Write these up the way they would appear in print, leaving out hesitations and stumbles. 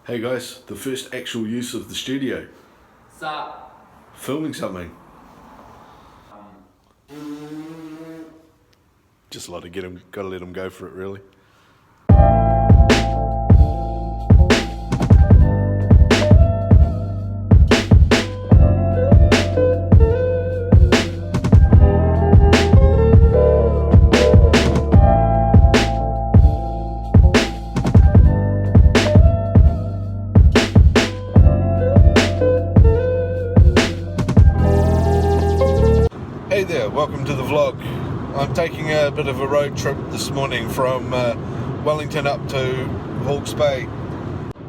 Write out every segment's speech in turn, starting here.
Hey guys, the first actual use of the studio. Sup? Filming something. Just gotta let him go for it really. Hey there, welcome to the vlog. I'm taking a bit of a road trip this morning from Wellington up to Hawke's Bay.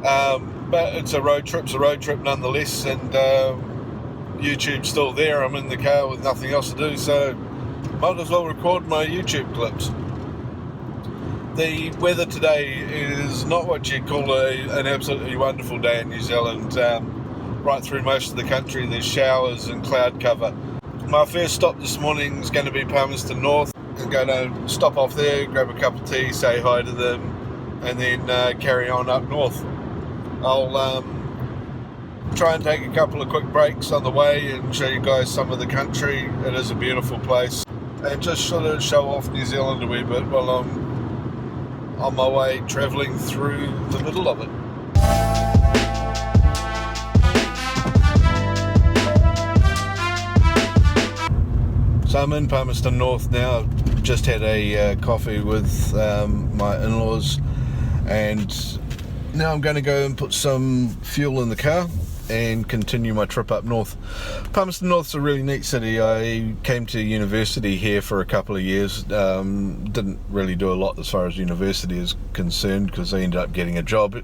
But it's a road trip nonetheless, and YouTube's still there. I'm in the car with nothing else to do, so might as well record my YouTube clips. The weather today is not what you'd call an absolutely wonderful day in New Zealand. Right through most of the country there's showers and cloud cover. My first stop this morning is going to be Palmerston North. I'm going to stop off there, grab a cup of tea, say hi to them, and then carry on up north. I'll try and take a couple of quick breaks on the way and show you guys some of the country. It is a beautiful place, and just sort of show off New Zealand a wee bit while I'm on my way travelling through the middle of it. So I'm in Palmerston North now. Just had a coffee with my in-laws, and now I'm going to go and put some fuel in the car and continue my trip up north. Palmerston North's a really neat city. I came to university here for a couple of years. Didn't really do a lot as far as university is concerned because I ended up getting a job,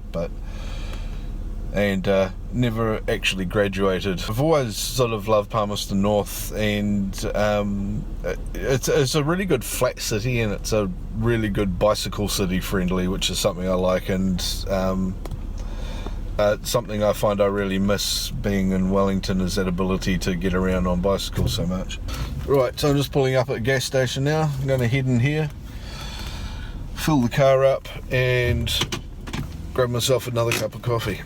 and never actually graduated. I've always sort of loved Palmerston North, and it's a really good flat city, and it's a really good bicycle city friendly, which is something I like, and something I find I really miss being in Wellington is that ability to get around on bicycles so much. Right, so I'm just pulling up at a gas station now. I'm going to head in here, fill the car up, and grab myself another cup of coffee.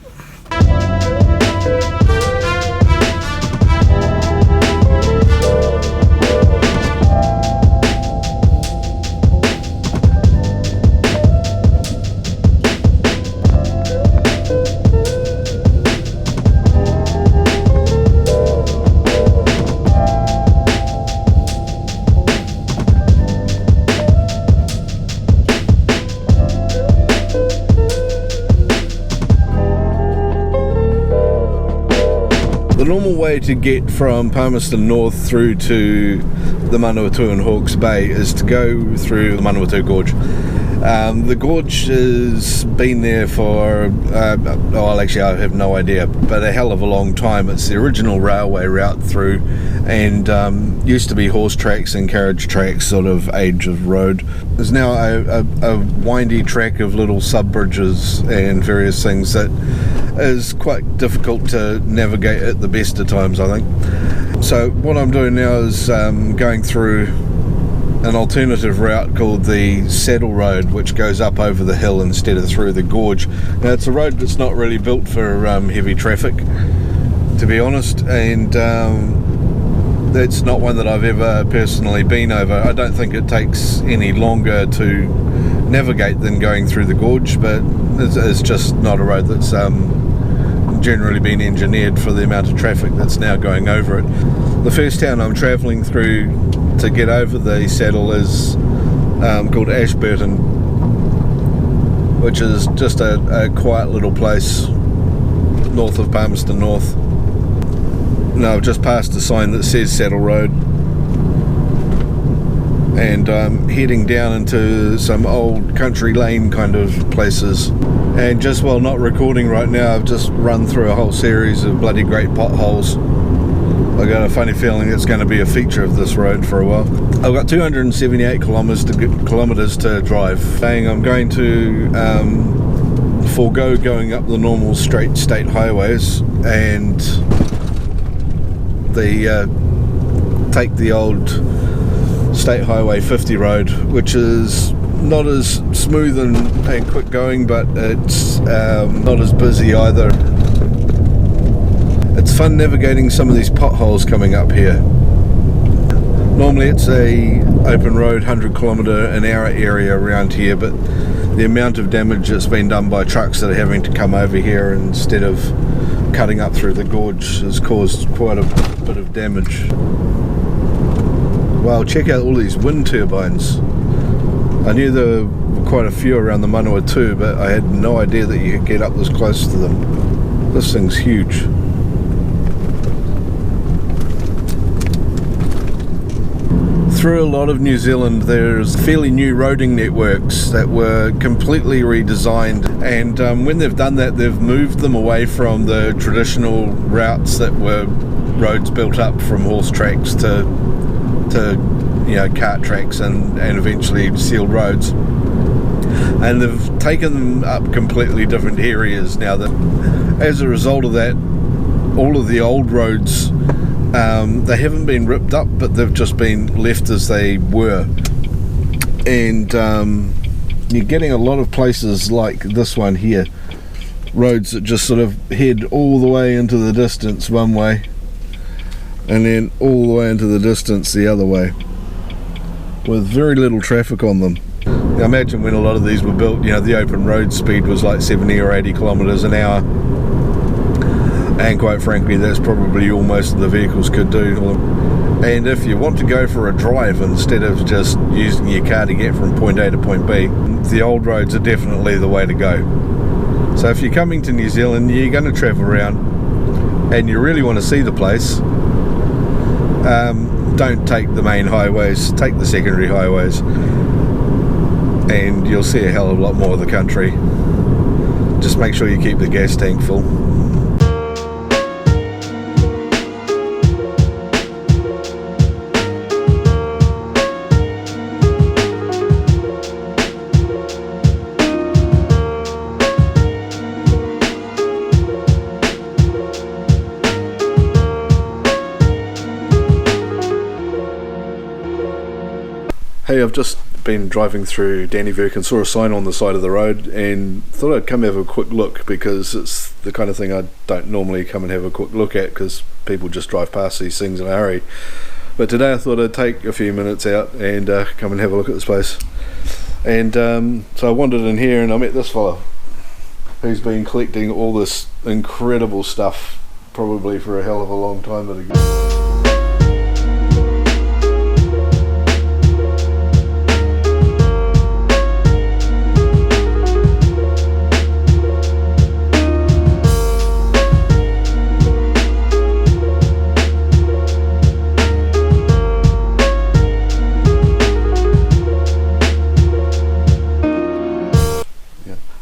The normal way to get from Palmerston North through to the Manawatu and Hawke's Bay is to go through the Manawatu Gorge. The gorge has been there for, actually I have no idea, but a hell of a long time. It's the original railway route through, and used to be horse tracks and carriage tracks, sort of age of road. There's now a windy track of little sub-bridges and various things that is quite difficult to navigate at the best of times, I think. So what I'm doing now is going through an alternative route called the Saddle Road, which goes up over the hill instead of through the gorge. Now it's a road that's not really built for heavy traffic, to be honest, and that's not one that I've ever personally been over. I don't think it takes any longer to navigate than going through the gorge, but it's just not a road that's generally been engineered for the amount of traffic that's now going over it. The first town I'm travelling through to get over the saddle is called Ashburton, which is just a quiet little place north of Palmerston North. Now I've just passed a sign that says Saddle Road, and I'm heading down into some old country lane kind of places. And just while not recording right now, I've just run through a whole series of bloody great potholes. I got a funny feeling it's going to be a feature of this road for a while. I've got 278 kilometres to drive. Saying I'm going to forego going up the normal straight state highways and take the old State Highway 50 road, which is not as smooth and quick going, but it's not as busy either. It's fun navigating some of these potholes coming up here. Normally it's a open road 100km/h area around here, but the amount of damage that's been done by trucks that are having to come over here instead of cutting up through the gorge has caused quite a bit of damage. Wow, check out all these wind turbines. I knew there were quite a few around the Manawatu, but I had no idea that you could get up this close to them. This thing's huge. Through a lot of New Zealand there's fairly new roading networks that were completely redesigned, and when they've done that they've moved them away from the traditional routes that were roads built up from horse tracks to cart tracks and eventually sealed roads, and they've taken them up completely different areas now. That as a result of that, all of the old roads, they haven't been ripped up, but they've just been left as they were, and you're getting a lot of places like this one here, roads that just sort of head all the way into the distance one way and then all the way into the distance the other way with very little traffic on them. Now imagine when a lot of these were built, the open road speed was like 70 or 80 kilometers an hour, and quite frankly that's probably all most of the vehicles could do. And if you want to go for a drive instead of just using your car to get from point A to point B, the old roads are definitely the way to go. So if you're coming to New Zealand, you're going to travel around and you really want to see the place, don't take the main highways, take the secondary highways, and you'll see a hell of a lot more of the country. Just make sure you keep the gas tank full. Hey, I've just been driving through Varrick and saw a sign on the side of the road and thought I'd come have a quick look, because it's the kind of thing I don't normally come and have a quick look at because people just drive past these things in a hurry. But today I thought I'd take a few minutes out and come and have a look at this place. And so I wandered in here and I met this fella who's been collecting all this incredible stuff probably for a hell of a long time ago.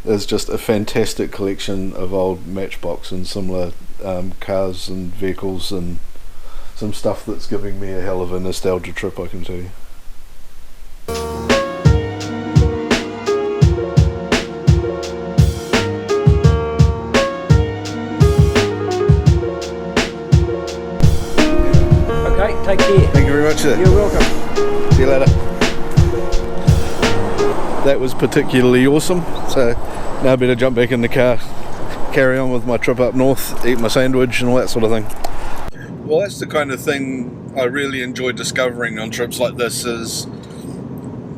There's just a fantastic collection of old Matchbox and similar cars and vehicles, and some stuff that's giving me a hell of a nostalgia trip, I can tell you. Okay, take care. Thank you very much, sir. You're welcome. See you later. That was particularly awesome, so now I better jump back in the car, carry on with my trip up north, eat my sandwich and all that sort of thing. Well, that's the kind of thing I really enjoy discovering on trips like this, is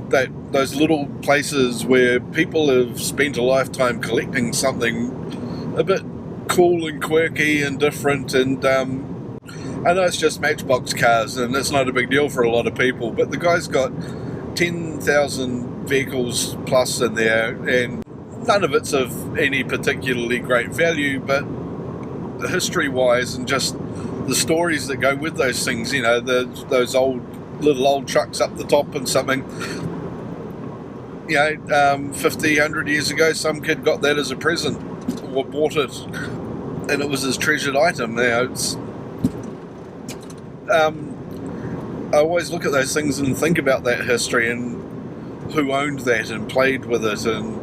that those little places where people have spent a lifetime collecting something a bit cool and quirky and different, and I know it's just Matchbox cars and it's not a big deal for a lot of people, but the guy's got 10,000 vehicles plus in there, and none of it's of any particularly great value, but history-wise and just the stories that go with those things, those old trucks up the top and something, 50, 100 years ago, some kid got that as a present or bought it, and it was his treasured item. Now it's I always look at those things and think about that history and who owned that and played with it, and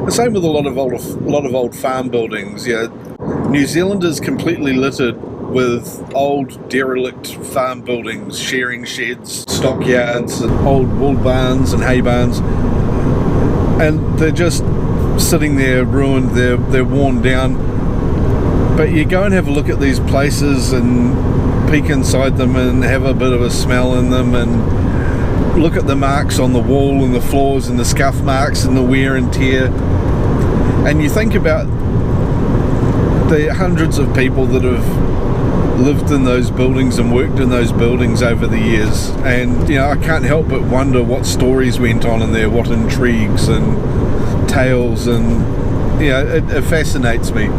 the same with a lot of old farm buildings. New Zealand is completely littered with old derelict farm buildings, shearing sheds, stockyards, old wool barns and hay barns, and they're just sitting there ruined, they're worn down. But you go and have a look at these places and peek inside them and have a bit of a smell in them and look at the marks on the wall and the floors and the scuff marks and the wear and tear, and you think about the hundreds of people that have lived in those buildings and worked in those buildings over the years, and I can't help but wonder what stories went on in there, what intrigues and tales, and it fascinates me.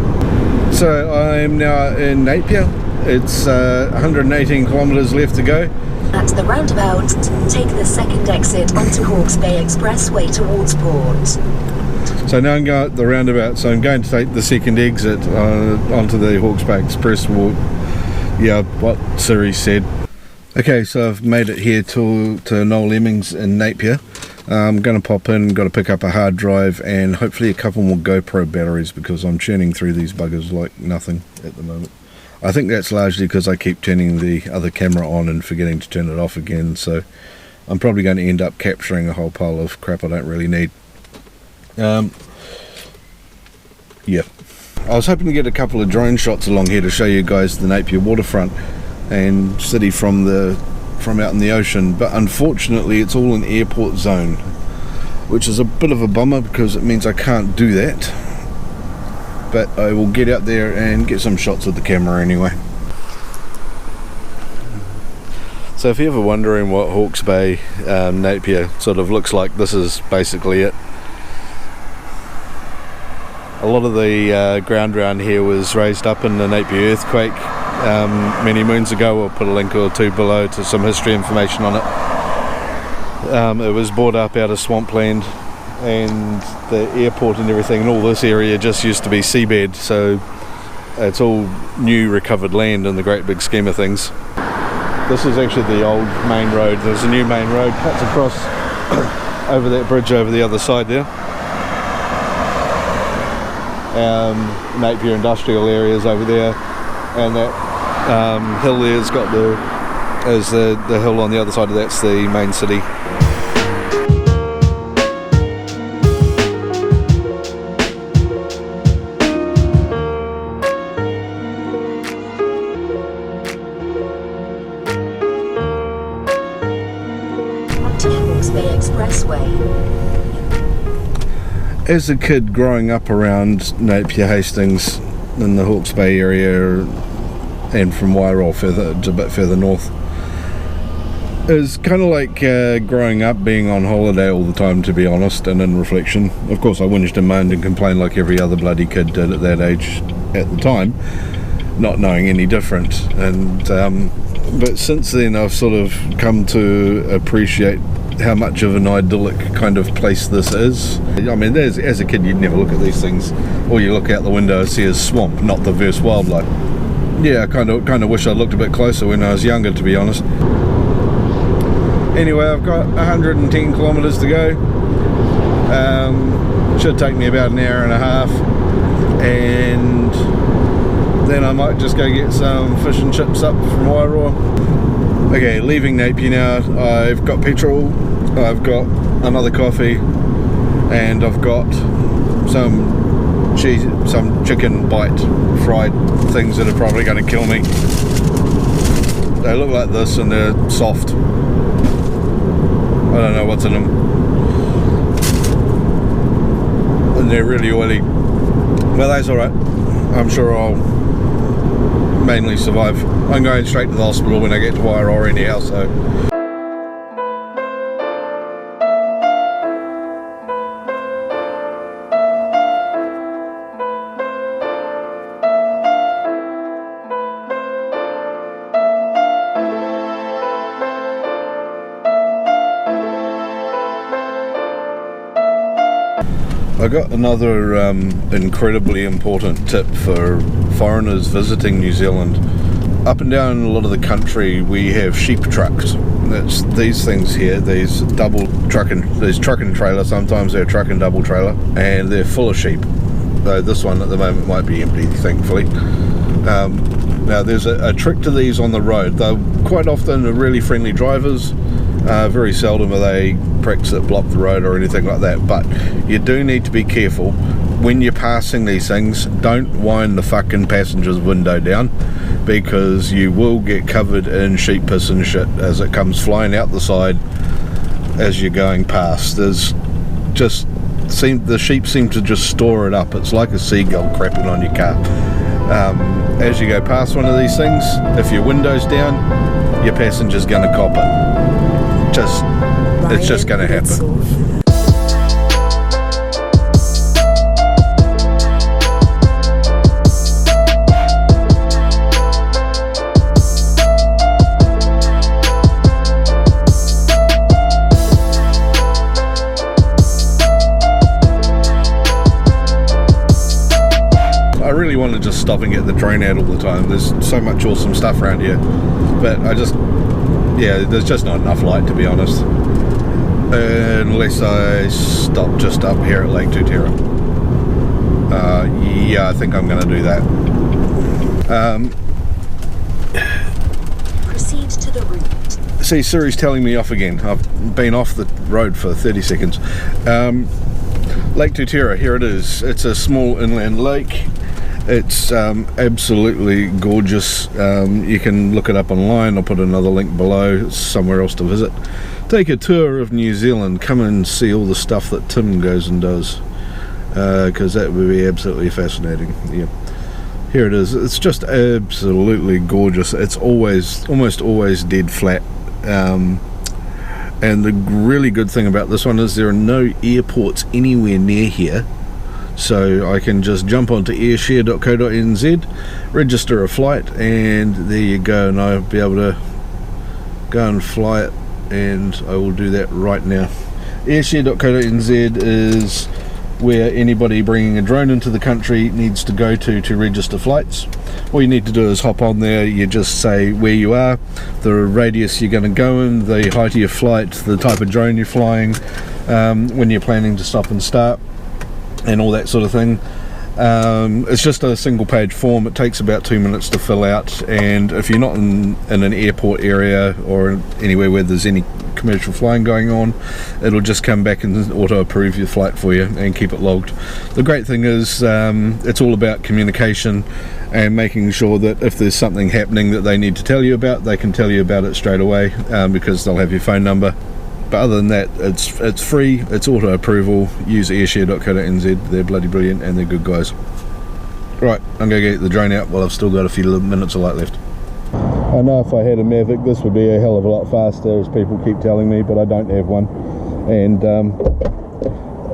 So I'm now in Napier. It's 118 kilometres left to go. At the roundabout, take the second exit onto Hawke's Bay Expressway towards Port. So now I'm going at the roundabout, so I'm going to take the second exit onto the Hawke's Bay Expressway. Yeah, what Siri said. Okay, so I've made it here to Noel Emmings in Napier. I'm going to pop in, got to pick up a hard drive and hopefully a couple more GoPro batteries, because I'm churning through these buggers like nothing at the moment. I think that's largely because I keep turning the other camera on and forgetting to turn it off again, so I'm probably going to end up capturing a whole pile of crap I don't really need. Yeah. I was hoping to get a couple of drone shots along here to show you guys the Napier waterfront and city from out in the ocean, but unfortunately it's all an airport zone, which is a bit of a bummer because it means I can't do that. But I will get out there and get some shots with the camera anyway. So if you're ever wondering what Hawke's Bay Napier sort of looks like, this is basically it. A lot of the ground around here was raised up in the Napier earthquake many moons ago. We'll put a link or two below to some history information on it. It was brought up out of swampland, and the airport and everything, and all this area just used to be seabed, so it's all new recovered land in the great big scheme of things. This is actually the old main road. There's a new main road cuts across over that bridge over the other side there. Napier industrial areas over there, and that hill there's got the hill on the other side of that's the main city. As a kid growing up around Napier, Hastings, in the Hawke's Bay area, and from Wairoa a bit further north, it was kind of like growing up being on holiday all the time, to be honest, and in reflection. Of course I whinged and moaned and complained like every other bloody kid did at that age at the time, not knowing any different. And but since then I've sort of come to appreciate how much of an idyllic kind of place this is. I mean, as a kid you'd never look at these things. All you look out the window and see is swamp, not diverse wildlife. Yeah, I kind of wish I'd looked a bit closer when I was younger, to be honest. Anyway, I've got 110 kilometres to go. Should take me about an hour and a half, and then I might just go get some fish and chips up from Wairoa. Okay, leaving Napier now. I've got petrol, I've got another coffee, and I've got some cheese, some chicken bite fried things that are probably going to kill me. They look like this and they're soft. I don't know what's in them, and they're really oily. Well, that's alright. I'm sure I'll mainly survive. I'm going straight to the hospital when I get to Wairoa anyhow, so. I got another incredibly important tip for foreigners visiting New Zealand. Up and down a lot of the country we have sheep trucks. That's these things here, these truck and trailer, sometimes they're truck and double trailer, and they're full of sheep. Though this one at the moment might be empty, thankfully. Now there's a trick to these on the road. They're quite often really friendly drivers, Very seldom are they pricks that block the road or anything like that, but you do need to be careful when you're passing these things. Don't wind the fucking passenger's window down, because you will get covered in sheep piss and shit as it comes flying out the side as you're going past. The sheep seem to just store it up. It's like a seagull crapping on your car. As you go past one of these things, if your window's down, your passenger's going to cop it. It's just going to happen. I really want to just stop and get the drone out all the time. There's so much awesome stuff around here, but there's just not enough light, to be honest, unless I stop just up here at Lake Tutera. I think I'm going to do that. Proceed to the route. See, Siri's telling me off again. I've been off the road for 30 seconds. Lake Tutera, here it is. It's a small inland lake. It's absolutely gorgeous. You can look it up online. I'll put another link below. It's somewhere else to visit. Take a tour of New Zealand. Come and see all the stuff that Tim goes and does, because that would be absolutely fascinating. Yeah, here it is. It's just absolutely gorgeous. It's almost always dead flat. And the really good thing about this one is there are no airports anywhere near here. So I can just jump onto airshare.co.nz, register a flight, and there you go, and I'll be able to go and fly it, and I will do that right now. Airshare.co.nz is where anybody bringing a drone into the country needs to go to register flights. All you need to do is hop on there. You just say where you are, the radius you're going to go in, the height of your flight, the type of drone you're flying, when you're planning to stop and start, and all that sort of thing. It's just a single page form. It takes about 2 minutes to fill out, and if you're not in an airport area or anywhere where there's any commercial flying going on, it'll just come back and auto approve your flight for you and keep it logged. The great thing is it's all about communication and making sure that if there's something happening that they need to tell you about, they can tell you about it straight away, because they'll have your phone number. But other than that, it's free, it's auto approval. Use airshare.co.nz. They're bloody brilliant and they're good guys. Right, I'm going to get the drone out while I've still got a few minutes of light left. I know if I had a Mavic this would be a hell of a lot faster, as people keep telling me, but I don't have one. And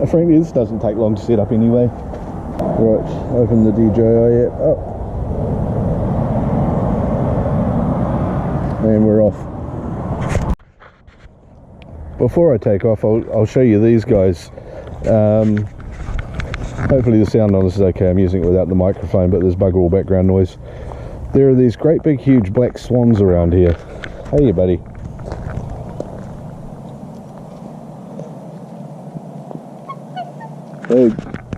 frankly, this doesn't take long to set up anyway. Right, open the DJI app up. And we're off. Before I take off, I'll show you these guys. Hopefully the sound on this is okay. I'm using it without the microphone, but there's bugger all background noise. There are these great big huge black swans around here. Hey buddy.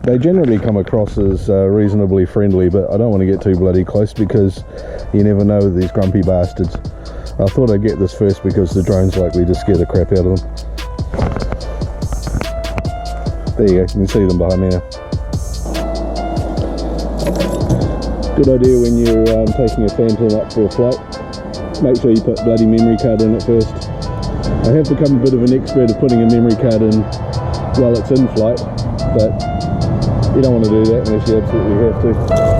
They generally come across as reasonably friendly, but I don't want to get too bloody close because you never know with these grumpy bastards. I thought I'd get this first because the drone's likely to scare the crap out of them. There you go, you can see them behind me now. Good idea when you're taking a Phantom up for a flight. Make sure you put bloody memory card in it first. I have become a bit of an expert of putting a memory card in while it's in flight, but you don't want to do that unless you absolutely have to.